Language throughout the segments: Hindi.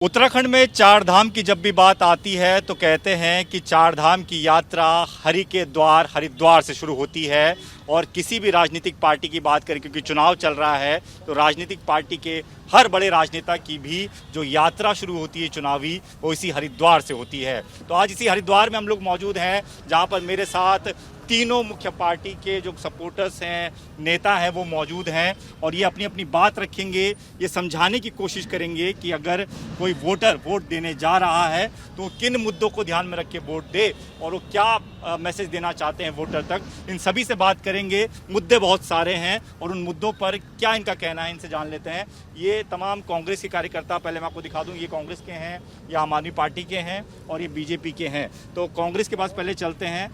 उत्तराखंड में चार धाम की जब भी बात आती है तो कहते हैं कि चार धाम की यात्रा हरि के द्वार हरिद्वार से शुरू होती है। और किसी भी राजनीतिक पार्टी की बात करें, क्योंकि चुनाव चल रहा है, तो राजनीतिक पार्टी के हर बड़े राजनेता की भी जो यात्रा शुरू होती है चुनावी, वो इसी हरिद्वार से होती है। तो आज इसी हरिद्वार में हम लोग मौजूद हैं, जहां पर मेरे साथ तीनों मुख्य पार्टी के जो सपोर्टर्स हैं, नेता हैं, वो मौजूद हैं और ये अपनी अपनी बात रखेंगे। ये समझाने की कोशिश करेंगे कि अगर कोई वोटर वोट देने जा रहा है तो किन मुद्दों को ध्यान में रख के वोट दे और वो क्या मैसेज देना चाहते हैं वोटर तक। इन सभी से बात करेंगे। मुद्दे बहुत सारे हैं और उन मुद्दों पर क्या इनका कहना है, इनसे जान लेते हैं। ये तमाम कांग्रेस के कार्यकर्ता, पहले मैं आपको दिखा दूं, ये कांग्रेस के हैं, ये आम आदमी पार्टी के हैं और ये बीजेपी के हैं। तो कांग्रेस के पास पहले चलते हैं।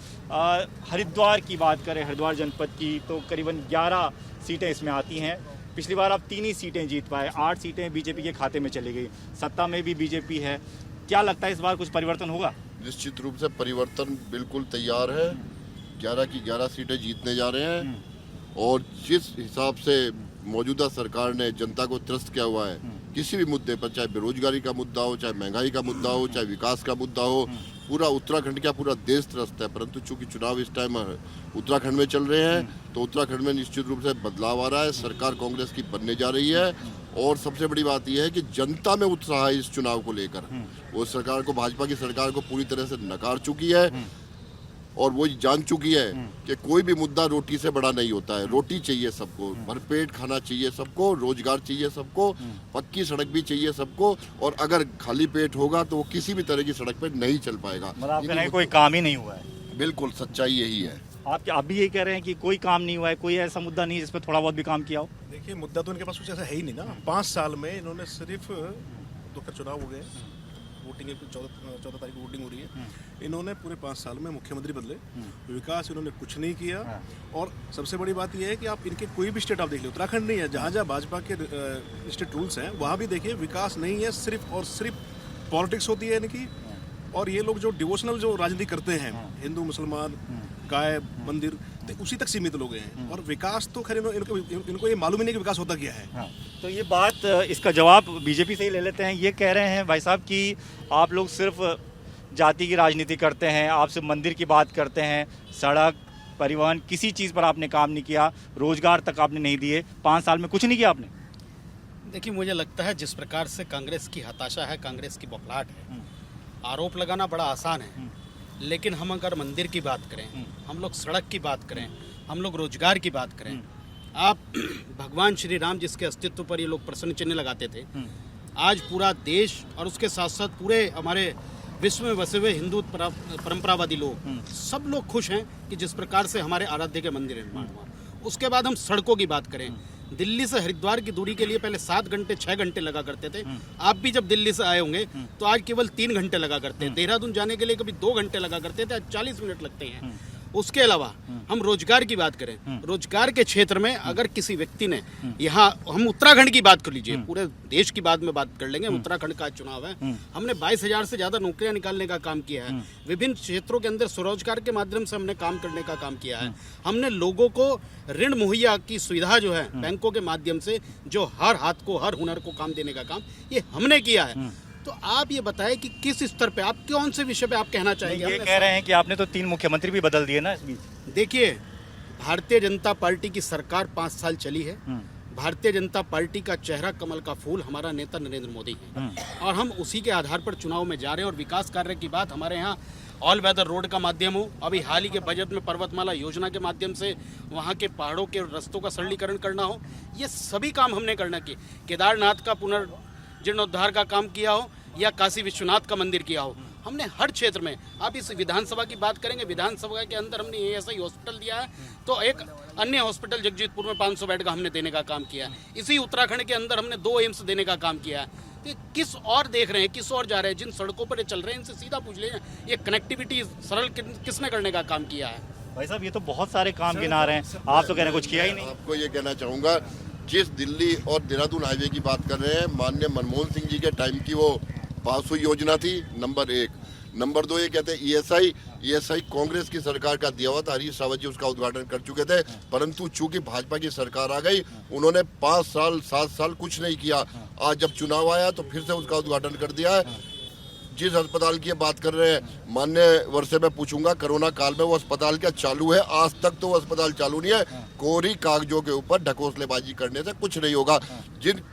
हरिद्वार की बात करें, हरिद्वार जनपद की, तो करीबन 11 सीटें इसमें आती हैं। पिछली बार आप 3 ही सीटें जीत पाए, 8 सीटें बीजेपी के खाते में चली गई। सत्ता में भी बीजेपी है। क्या लगता है इस बार कुछ परिवर्तन होगा? निश्चित रूप से परिवर्तन बिल्कुल तैयार है। 11 की 11 सीटें जीतने जा रहे हैं और जिस हिसाब से मौजूदा सरकार ने जनता को त्रस्त किया हुआ है, किसी भी मुद्दे पर, चाहे बेरोजगारी का मुद्दा हो, चाहे महंगाई का मुद्दा हो, चाहे विकास का मुद्दा हो, पूरा उत्तराखंड क्या पूरा देश त्रस्त है। परंतु चूंकि चुनाव इस टाइम उत्तराखंड में चल रहे हैं तो उत्तराखंड में निश्चित रूप से बदलाव आ रहा है। सरकार कांग्रेस की बनने जा रही है और सबसे बड़ी बात यह है कि जनता में उत्साह है इस चुनाव को लेकर। वो सरकार को, भाजपा की सरकार को पूरी तरह से नकार चुकी है और वो जान चुकी है कि कोई भी मुद्दा रोटी से बड़ा नहीं होता है। रोटी चाहिए सबको, भरपेट खाना चाहिए सबको, रोजगार चाहिए सबको, पक्की सड़क भी चाहिए सबको। और अगर खाली पेट होगा तो वो किसी भी तरह की सड़क पर नहीं चल पाएगा। मतलब आप कह रहे हैं कोई काम ही नहीं हुआ है? बिल्कुल सच्चाई यही है। आप भी यही कह रहे हैं कि कोई काम नहीं हुआ है, कोई ऐसा मुद्दा नहीं जिस पर थोड़ा बहुत भी काम किया हो? देखिए, मुद्दा तो इनके पास कुछ ऐसा है ही नहीं ना। 5 साल में इन्होंने सिर्फ 2 चुनाव हो गए, वोटिंग 14 तारीख को वोटिंग हो रही है। इन्होंने पूरे 5 साल में मुख्यमंत्री बदले, विकास इन्होंने कुछ नहीं किया। और सबसे बड़ी बात यह है कि आप इनके कोई भी स्टेट आप देख लो, उत्तराखंड नहीं है, जहाँ जहाँ भाजपा के स्टेट रूल्स हैं वहाँ भी देखिए विकास नहीं है, सिर्फ और सिर्फ पॉलिटिक्स होती है इनकी। और ये लोग जो डिवोशनल जो राजनीति करते हैं, हिंदू मुसलमान, गाय मंदिर, तो उसी तक सीमित लोग हैं। और विकास तो खैर इनको ये मालूम ही नहीं कि विकास होता क्या है। तो ये बात, इसका जवाब बीजेपी से ही ले लेते हैं। ये कह रहे हैं भाई साहब कि आप लोग सिर्फ जाति की राजनीति करते हैं, आप सिर्फ मंदिर की बात करते हैं, सड़क, परिवहन, किसी चीज़ पर आपने काम नहीं किया, रोजगार तक आपने नहीं दिए। 5 साल में कुछ नहीं किया आपने। देखिए, मुझे लगता है जिस प्रकार से कांग्रेस की हताशा है, कांग्रेस की बौखलाहट है, आरोप लगाना बड़ा आसान है। लेकिन हम अगर मंदिर की बात करें, हम लोग सड़क की बात करें, हम लोग रोजगार की बात करें, आप भगवान श्री राम जिसके अस्तित्व पर ये लोग प्रश्न चिन्ह लगाते थे, आज पूरा देश और उसके साथ साथ पूरे हमारे विश्व में बसे हुए हिंदू परंपरावादी लोग, सब लोग खुश हैं कि जिस प्रकार से हमारे आराध्य के मंदिर निर्माण हुआ। उसके बाद हम सड़कों की बात करें, दिल्ली से हरिद्वार की दूरी के लिए पहले 7 घंटे 6 घंटे लगा करते थे। आप भी जब दिल्ली से आए होंगे तो आज केवल 3 घंटे लगा करते हैं। देहरादून जाने के लिए कभी 2 घंटे लगा करते थे, आज 40 मिनट लगते हैं। उसके अलावा हम रोजगार की बात करें, रोजगार के क्षेत्र में अगर किसी व्यक्ति ने, यहाँ हम उत्तराखंड की बात कर लीजिए, पूरे देश की बाद में बात कर लेंगे, उत्तराखंड का चुनाव है, हमने 22,000 से ज्यादा नौकरियां निकालने का काम किया है। विभिन्न क्षेत्रों के अंदर स्वरोजगार के माध्यम से हमने काम करने का काम किया है। हमने लोगों को ऋण मुहैया की सुविधा जो है बैंकों के माध्यम से, जो हर हाथ को, हर हुनर को काम देने का काम, ये हमने किया है। तो आप ये बताएं कि किस स्तर पे, आप कौन से विषय पे आप कहना चाहेंगे? ये कह रहे हैं कि आपने तो 3 मुख्यमंत्री भी बदल दिए ना इस बीच। देखिए, भारतीय जनता पार्टी की सरकार 5 साल चली है। भारतीय जनता पार्टी का चेहरा कमल का फूल हमारा नेता नरेंद्र मोदी है और हम उसी के आधार पर चुनाव में जा रहे हैं। और विकास कार्य की बात, हमारे यहाँ ऑल वेदर रोड का माध्यम हो, अभी हाल ही के बजट में पर्वतमाला योजना के माध्यम से वहाँ के पहाड़ों के रास्तों का सरलीकरण करना हो, ये सभी काम हमने करना किए। केदारनाथ का पुनर्जीर्णोद्धार का काम किया हो या काशी विश्वनाथ का मंदिर किया हो, हमने हर क्षेत्र में। आप इस विधानसभा की बात करेंगे, विधानसभा के अंदर हमने ASI हॉस्पिटल दिया है, तो एक अन्य हॉस्पिटल जगजीतपुर में 500 बेड का हमने देने का काम किया है। इसी उत्तराखंड के अंदर हमने 2 एम्स देने का काम किया है। तो किस और देख रहे हैं, किस और जा रहे हैं? जिन सड़कों पर ये चल रहे हैं, इनसे सीधा पूछ लें, ये कनेक्टिविटी सरल किसने करने का काम किया है? भाई साहब, ये तो बहुत सारे काम गिना रहे हैं, आप तो कह रहे हैं कुछ किया ही नहीं। आपको ये कहना चाहूँगा, जिस दिल्ली और देहरादून हाईवे की बात कर रहे हैं, माननीय मनमोहन सिंह जी के टाइम की वो पास हुई योजना थी, नंबर 1। नंबर 2 ये कहते हैं ईएसआई कांग्रेस की सरकार का दिया हुआ था, हरीश रावत जी उसका उद्घाटन कर चुके थे, परंतु चूंकि भाजपा की सरकार आ गई उन्होंने 5 साल 7 साल कुछ नहीं किया। आज जब चुनाव आया तो फिर से उसका उद्घाटन कर दिया है। जिस अस्पताल की बात कर रहे हैं, माननीय से मैं पूछूंगा कोरोना काल में वो अस्पताल क्या चालू है? आज तक तो वो अस्पताल चालू नहीं है। कोरी कागजों के ऊपर ढकोसलेबाजी करने से कुछ नहीं होगा। जिन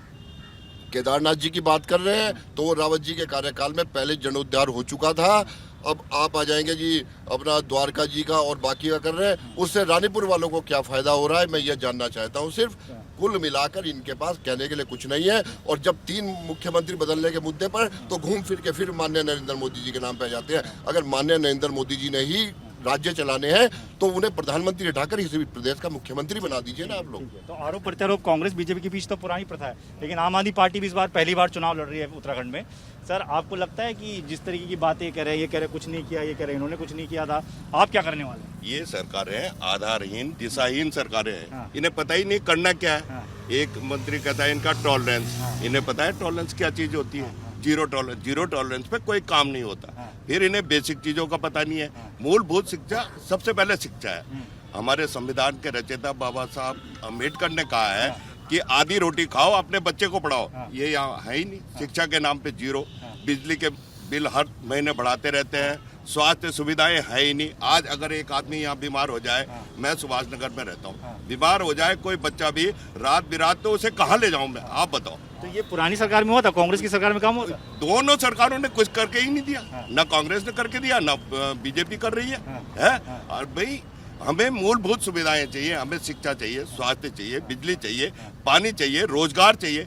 केदारनाथ जी की बात कर रहे हैं तो वो रावत जी के कार्यकाल में पहले जीर्णोद्धार हो चुका था। अब आप आ जाएंगे जी अपना द्वारका जी का और बाकी का कर रहे हैं, उससे रानीपुर वालों को क्या फायदा हो रहा है मैं ये जानना चाहता हूँ। सिर्फ कुल मिलाकर इनके पास कहने के लिए कुछ नहीं है। और जब 3 मुख्यमंत्री बदलने के मुद्दे पर तो घूम फिर के फिर माननीय नरेंद्र मोदी जी के नाम पे जाते हैं। अगर माननीय नरेंद्र मोदी जी ने ही राज्य चलाने हैं तो उन्हें प्रधानमंत्री हटाकर इसी प्रदेश का मुख्यमंत्री बना दीजिए ना आप लोग। तो आरोप प्रत्यारोप कांग्रेस बीजेपी के बीच तो पुरानी प्रथा है, लेकिन आम आदमी पार्टी भी इस बार पहली बार चुनाव लड़ रही है उत्तराखंड में। सर आपको लगता है कि जिस तरीके की बातें कह रहे हैं, ये कह रहे कुछ नहीं किया, ये कह रहे इन्होंने कुछ नहीं किया था, आप क्या करने वाले हैं? ये सरकारें आधारहीन दिशाहीन सरकारें हैं। इन्हें पता ही नहीं करना क्या है। एक मंत्री कहता है इनका टॉलरेंस, इन्हें पता है टॉलरेंस क्या चीज होती है? जीरो टॉलरेंस पे कोई काम नहीं होता। फिर इन्हें बेसिक चीजों का पता नहीं है। मूलभूत शिक्षा सबसे पहले शिक्षा है। हमारे संविधान के रचयिता बाबा साहब अम्बेडकर ने कहा है कि आधी रोटी खाओ अपने बच्चे को पढ़ाओ। ये यहाँ है ही नहीं। शिक्षा के नाम पे जीरो, बिजली के बिल हर महीने बढ़ाते रहते हैं, स्वास्थ्य सुविधाएं है ही नहीं। आज अगर एक आदमी यहाँ बीमार हो जाए, मैं सुभाष नगर में रहता हूँ, बीमार हो जाए कोई बच्चा भी रात बिरात, तो उसे कहाँ ले जाऊँ मैं, आप बताओ। तो ये पुरानी सरकार में हुआ था, कांग्रेस की सरकार में काम हुआ था? दोनों सरकारों ने कुछ करके ही नहीं दिया। न कांग्रेस ने करके दिया, न बीजेपी कर रही है? और भाई हमें मूलभूत सुविधाएं चाहिए, हमें शिक्षा चाहिए, स्वास्थ्य चाहिए, बिजली चाहिए, पानी चाहिए, रोजगार चाहिए।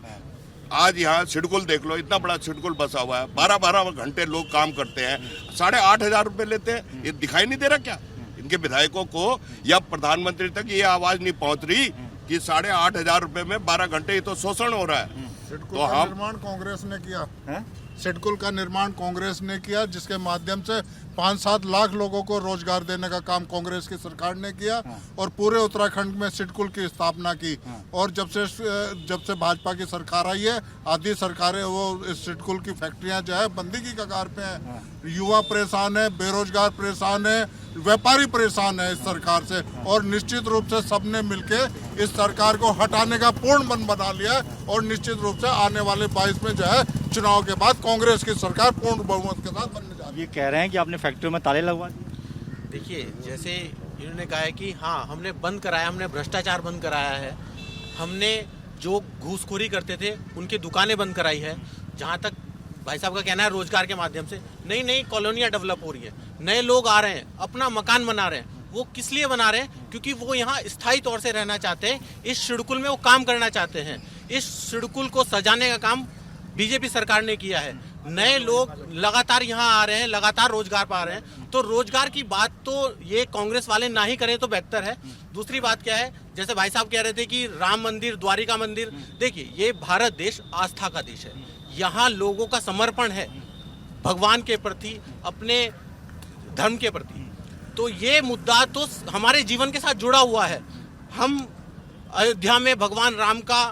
आज यहाँ सिडकुल देख लो, इतना बड़ा सिडकुल बसा हुआ है, 12-12 घंटे लोग काम करते हैं, 8,500 रुपए लेते हैं। ये दिखाई नहीं दे रहा क्या इनके विधायकों को या प्रधानमंत्री तक ये आवाज नहीं पहुंच रही कि 8,500 रुपए में 12 घंटे, ये तो शोषण हो रहा है। सिडकुल का निर्माण कांग्रेस ने किया है। सिडकुल का निर्माण कांग्रेस ने किया, जिसके माध्यम से 5-7 लाख लोगों को रोजगार देने का काम कांग्रेस की सरकार ने किया और पूरे उत्तराखंड में सिडकुल की स्थापना की। और जब से भाजपा की सरकार आई है, आधी सरकारें वो इस सिडकुल की फैक्ट्रियां जो है बंदी की कगार पे हैं। युवा परेशान है, बेरोजगार परेशान है, व्यापारी परेशान है इस सरकार से। और निश्चित रूप से सबने मिलके इस सरकार को हटाने का पूर्ण मन बना लिया है। और निश्चित रूप से आने वाले 22 में जो है चुनाव के बाद कांग्रेस की सरकार पूर्ण बहुमत के साथ बनने जा रही है। ये कह रहे हैं कि आपने फैक्ट्रियों में ताले लगवा दिए। देखिए, जैसे इन्होंने कहा है कि हाँ हमने बंद कराया, हमने भ्रष्टाचार बंद कराया है, हमने जो घूसखोरी करते थे उनकी दुकानें बंद कराई है। जहाँ तक भाई साहब का कहना है रोजगार के माध्यम से, नई नई कॉलोनियाँ डेवलप हो रही है, नए लोग आ रहे हैं, अपना मकान बना रहे हैं। वो किस लिए बना रहे हैं? क्योंकि वो यहाँ स्थायी तौर से रहना चाहते हैं, इस सिडकुल में वो काम करना चाहते हैं। इस सिडकुल को सजाने का काम बीजेपी सरकार ने किया है। नए लोग लगातार यहाँ आ रहे हैं, लगातार रोजगार पा रहे हैं। तो रोजगार की बात तो ये कांग्रेस वाले ना ही करें तो बेहतर है। दूसरी बात क्या है, जैसे भाई साहब कह रहे थे कि राम मंदिर, द्वारिका मंदिर, देखिए ये भारत देश आस्था का देश है। यहाँ लोगों का समर्पण है भगवान के प्रति, अपने धर्म के प्रति। तो ये मुद्दा तो हमारे जीवन के साथ जुड़ा हुआ है। हम अयोध्या में भगवान राम का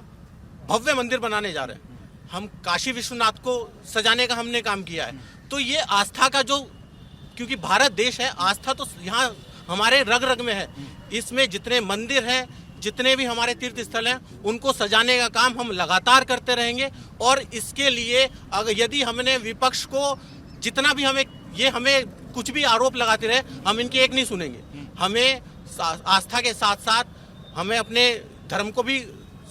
भव्य मंदिर बनाने जा रहे हैं, हम काशी विश्वनाथ को सजाने का हमने काम किया है। तो ये आस्था का जो, क्योंकि भारत देश है, आस्था तो यहाँ हमारे रग रग में है। इसमें जितने मंदिर हैं, जितने भी हमारे तीर्थ स्थल हैं, उनको सजाने का काम हम लगातार करते रहेंगे। और इसके लिए अगर यदि हमने विपक्ष को जितना भी हमें कुछ भी आरोप लगाते रहे, हम इनकी एक नहीं सुनेंगे। हमें आस्था के साथ साथ हमें अपने धर्म को भी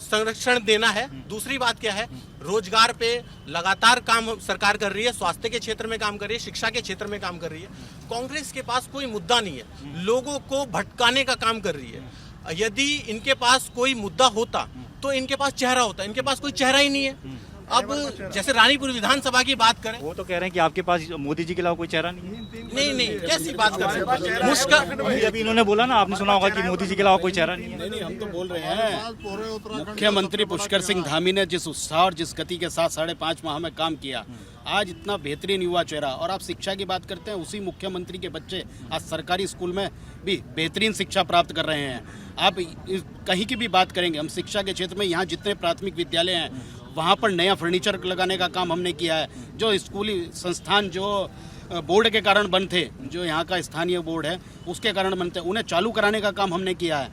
संरक्षण देना है। दूसरी बात क्या है, रोजगार पे लगातार काम सरकार कर रही है, स्वास्थ्य के क्षेत्र में काम कर रही है, शिक्षा के क्षेत्र में काम कर रही है। कांग्रेस के पास कोई मुद्दा नहीं है, लोगों को भटकाने का काम कर रही है। यदि इनके पास कोई मुद्दा होता तो इनके पास चेहरा होता, इनके पास कोई चेहरा ही नहीं है। अब जैसे रानीपुर विधानसभा की बात करें, वो तो कह रहे हैं कि आपके पास मोदी जी के अलावा कोई चेहरा नहीं है। नहीं, कैसी बात कर रहे हैं? मुश्किल, अभी इन्होंने बोला ना, आपने सुना होगा कि मोदी जी के अलावा कोई चेहरा नहीं है। नहीं, हम तो बोल रहे हैं मुख्यमंत्री पुष्कर सिंह धामी ने जिस उत्साह और जिस गति के साथ 5.5 माह में काम किया, आज इतना बेहतरीन युवा चेहरा। और आप शिक्षा की बात करते हैं, उसी मुख्यमंत्री के बच्चे आज सरकारी स्कूल में भी बेहतरीन शिक्षा प्राप्त कर रहे हैं। आप कहीं की भी बात करेंगे, हम शिक्षा के क्षेत्र में यहाँ जितने प्राथमिक विद्यालय हैं वहाँ पर नया फर्नीचर लगाने का काम हमने किया है। जो स्कूली संस्थान जो बोर्ड के कारण बंद थे, जो यहाँ का स्थानीय बोर्ड है उसके कारण बंद थे, उन्हें चालू कराने का काम हमने किया है।